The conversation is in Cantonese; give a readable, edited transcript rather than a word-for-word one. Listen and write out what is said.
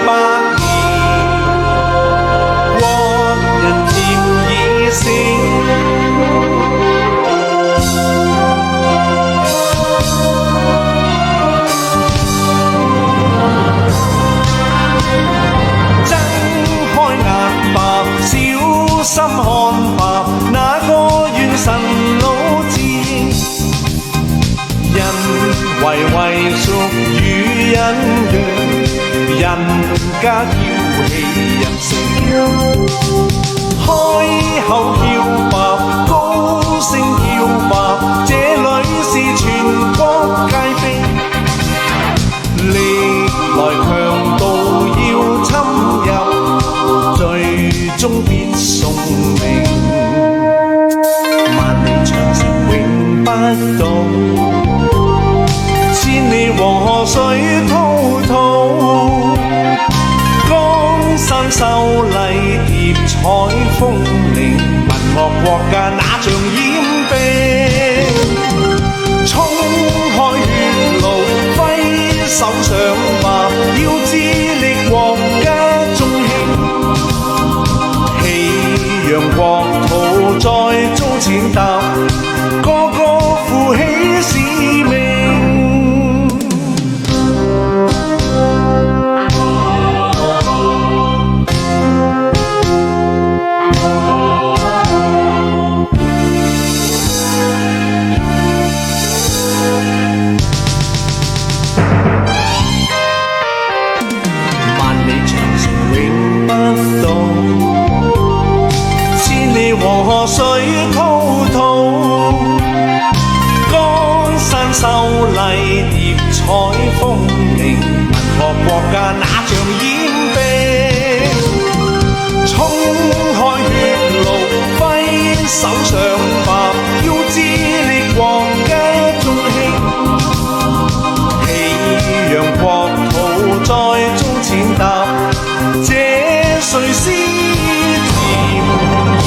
百年，國人漸已醒。睜開眼吧，小心看吧，那個元神老字，人為屬於人嘅，人家叫氣人聲，開口叫吧，高聲叫吧，這裏是全國皆兵，歷來強盜要侵入，最終必送命。萬里長城永不倒，千里黃河水滔滔，江山秀麗疊彩峰嶺，文學國家那像掩蔽，衝開血路揮手上吧，要致力國家中興，夕陽國土再遭踐踏，個個負起使命。黃河水滔滔，江山秀麗疊彩峰嶺，文學國家那像掩蔽，衝開血路揮手上吧，要致力國家中興，夕陽國土再遭踐踏，這誰是甜意？